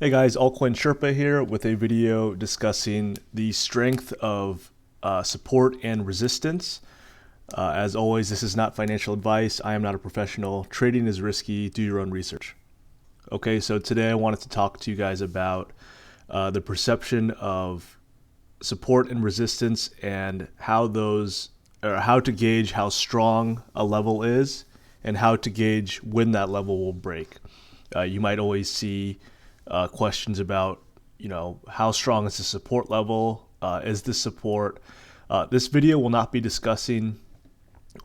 Hey guys, Altcoin Sherpa here with a video discussing the strength of support and resistance. As always, this is not financial advice. I am not a professional. Trading is risky. Do your own research. Okay, so today I wanted to talk to you guys about the perception of support and resistance and how to gauge how strong a level is and how to gauge when that level will break. You might always see questions about, how strong is the support level? Is this support? This video will not be discussing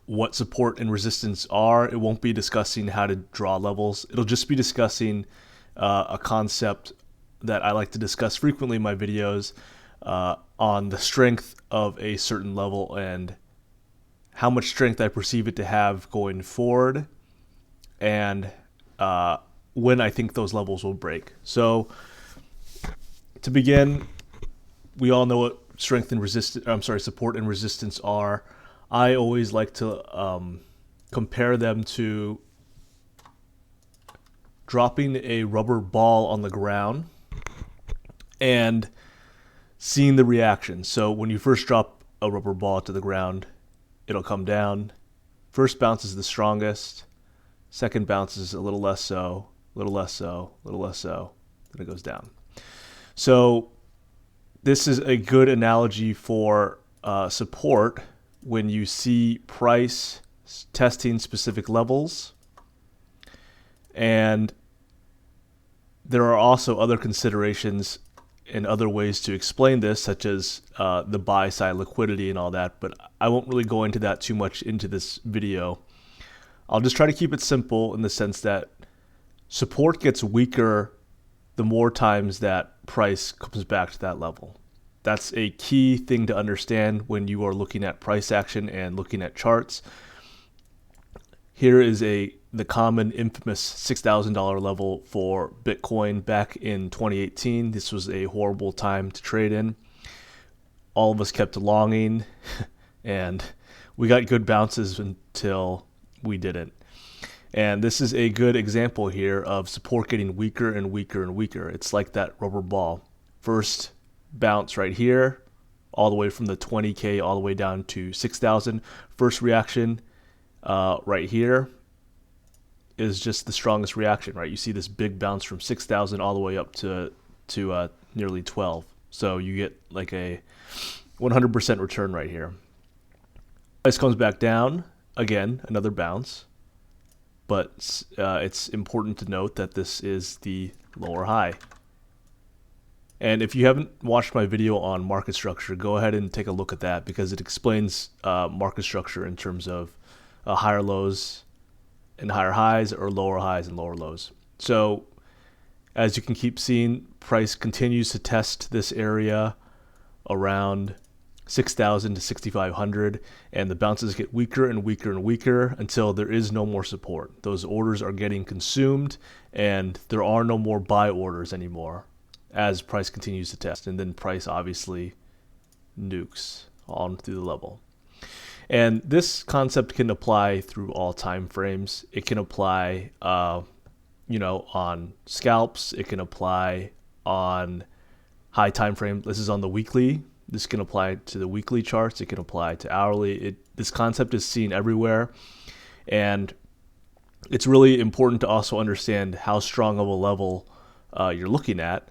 what support and resistance are. It won't be discussing how to draw levels. It'll just be discussing a concept that I like to discuss frequently in my videos on the strength of a certain level and how much strength I perceive it to have going forward, and when I think those levels will break. So to begin, we all know what support and resistance are. I always like to compare them to dropping a rubber ball on the ground and seeing the reaction. So when you first drop a rubber ball to the ground, it'll come down. First bounce is the strongest. Second bounce is a little less so, a little less so, a little less so. Then it goes down. So this is a good analogy for support when you see price testing specific levels. And there are also other considerations and other ways to explain this, such as the buy side liquidity and all that, but I won't really go into that too much into this video. I'll just try to keep it simple in the sense that support gets weaker the more times that price comes back to that level. That's a key thing to understand when you are looking at price action and looking at charts. Here is the common infamous $6,000 level for Bitcoin back in 2018. This was a horrible time to trade in. All of us kept longing and we got good bounces until we didn't. And this is a good example here of support getting weaker and weaker and weaker. It's like that rubber ball. First bounce right here, all the way from the 20K all the way down to 6,000. First reaction right here is just the strongest reaction, right? You see this big bounce from 6,000 all the way up to nearly 12. So you get like a 100% return right here. Price comes back down, again, another bounce. But it's important to note that this is the lower high. And if you haven't watched my video on market structure, go ahead and take a look at that because it explains market structure in terms of higher lows and higher highs, or lower highs and lower lows. So as you can keep seeing, price continues to test this area around 6,000 to 6,500, and the bounces get weaker and weaker and weaker until there is no more support. Those orders are getting consumed and there are no more buy orders anymore as price continues to test, and then price obviously nukes on through the level. And this concept can apply through all time frames. It can apply on scalps. It can apply on high time frame. This is on the weekly. This can apply to the weekly charts. It can apply to hourly. This concept is seen everywhere. And it's really important to also understand how strong of a level you're looking at.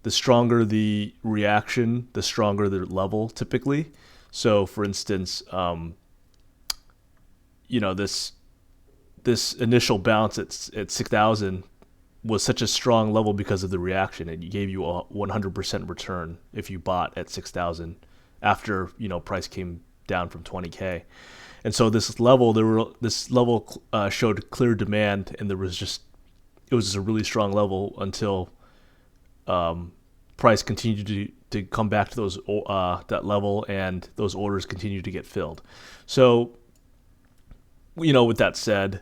The stronger the reaction, the stronger the level typically. So for instance, this initial bounce at 6,000 was such a strong level because of the reaction. It gave you a 100% return if you bought at 6,000 after price came down from 20K. And so this level showed clear demand, and it was just a really strong level until price continued to come back to those that level, and those orders continued to get filled. So with that said,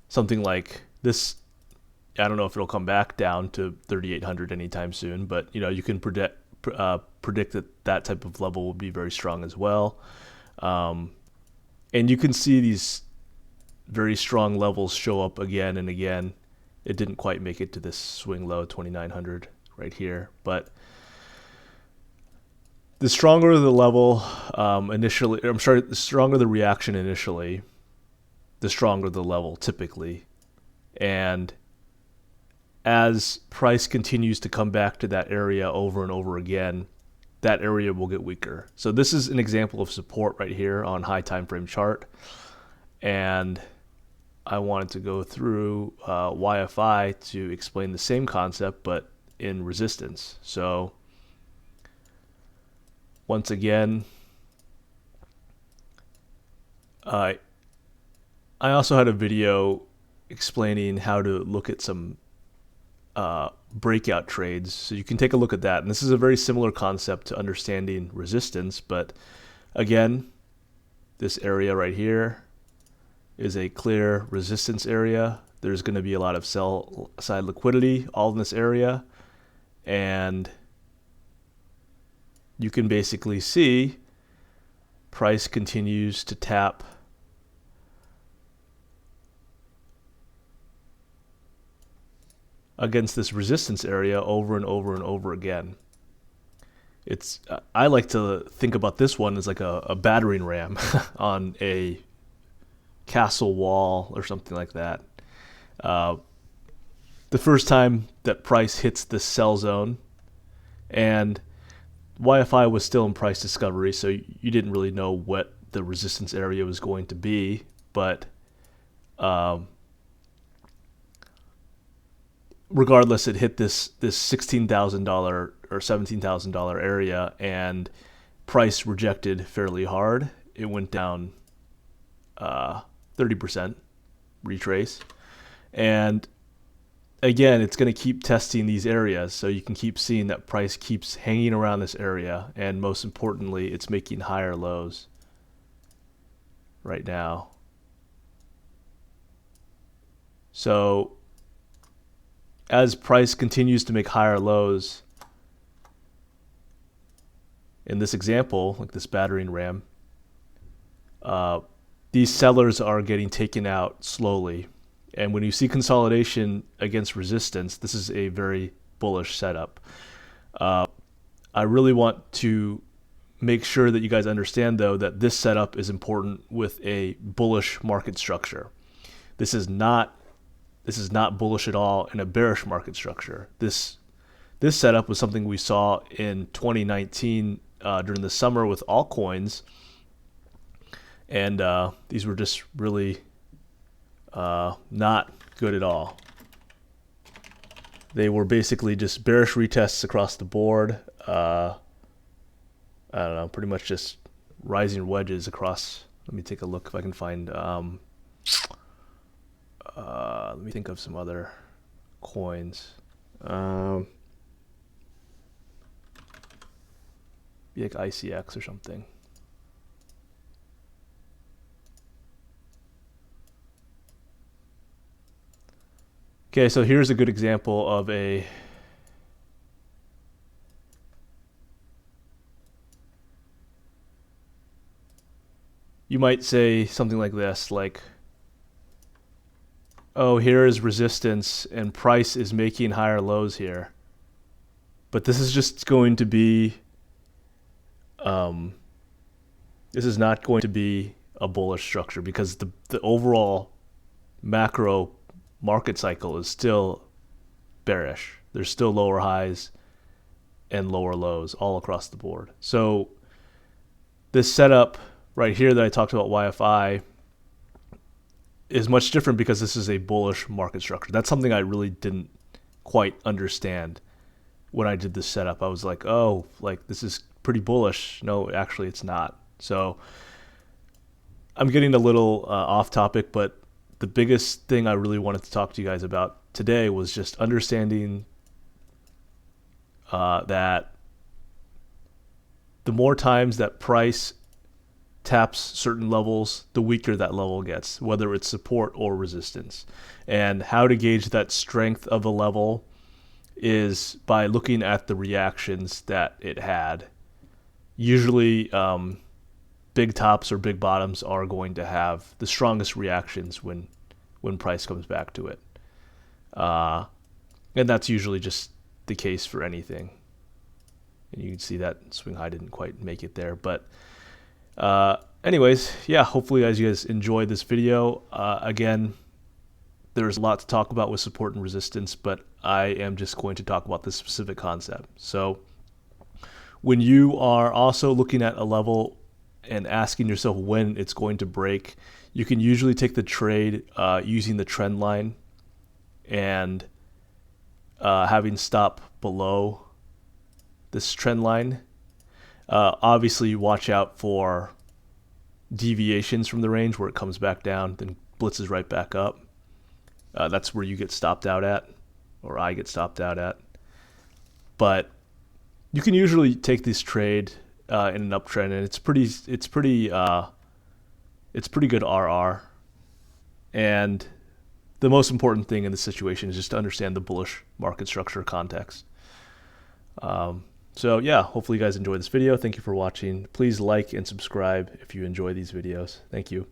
something like this, I don't know if it'll come back down to 3,800 anytime soon, but you can predict that type of level will be very strong as well. And you can see these very strong levels show up again and again. It didn't quite make it to this swing low 2,900 right here. But the stronger the level initially, I'm sorry, the stronger the reaction initially, the stronger the level typically. And as price continues to come back to that area over and over again, that area will get weaker. So this is an example of support right here on high time frame chart. And I wanted to go through YFI to explain the same concept, but in resistance. So once again, I also had a video explaining how to look at some breakout trades. So you can take a look at that. And this is a very similar concept to understanding resistance. But again, this area right here is a clear resistance area. There's going to be a lot of sell side liquidity all in this area. And you can basically see price continues to tap against this resistance area over and over and over again. It's I like to think about this one as like a battering ram on a castle wall or something like that. The first time that price hits the sell zone, and YFI was still in price discovery, so you didn't really know what the resistance area was going to be, but regardless, it hit this $16,000 or $17,000 area, and price rejected fairly hard. It went down 30% retrace, and again, it's going to keep testing these areas, so you can keep seeing that price keeps hanging around this area, and most importantly, it's making higher lows right now. So as price continues to make higher lows, in this example, like this battering ram, these sellers are getting taken out slowly. And when you see consolidation against resistance, this is a very bullish setup. I really want to make sure that you guys understand, though, that this setup is important with a bullish market structure. This is not bullish at all in a bearish market structure. This setup was something we saw in 2019 during the summer with altcoins, and these were just really not good at all. They were basically just bearish retests across the board. I don't know, pretty much just rising wedges across. Let me take a look if I can find. Let me think of some other coins. Be like ICX or something. Okay, so here's a good example of a you might say something like this, like, oh, here is resistance and price is making higher lows here. But this is just going to be this is not going to be a bullish structure, because the overall macro market cycle is still bearish. There's still lower highs and lower lows all across the board. So this setup right here that I talked about, YFI, is much different because this is a bullish market structure. That's something I really didn't quite understand when I did this setup. I was like, oh, like this is pretty bullish. No, actually it's not. So I'm getting a little off topic, but the biggest thing I really wanted to talk to you guys about today was just understanding that the more times that price taps certain levels, the weaker that level gets, whether it's support or resistance. And how to gauge that strength of a level is by looking at the reactions that it had. Usually big tops or big bottoms are going to have the strongest reactions when price comes back to it. And that's usually just the case for anything. And you can see that swing high didn't quite make it there. But anyways, yeah, hopefully you guys enjoyed this video. Again, there's a lot to talk about with support and resistance, but I am just going to talk about this specific concept. So when you are also looking at a level and asking yourself when it's going to break, you can usually take the trade using the trend line and having stop below this trend line. Obviously, you watch out for deviations from the range where it comes back down, then blitzes right back up. That's where you get stopped out at, or I get stopped out at. But you can usually take this trade in an uptrend, and it's pretty good RR. And the most important thing in this situation is just to understand the bullish market structure context. So yeah, hopefully you guys enjoyed this video. Thank you for watching. Please like and subscribe if you enjoy these videos. Thank you.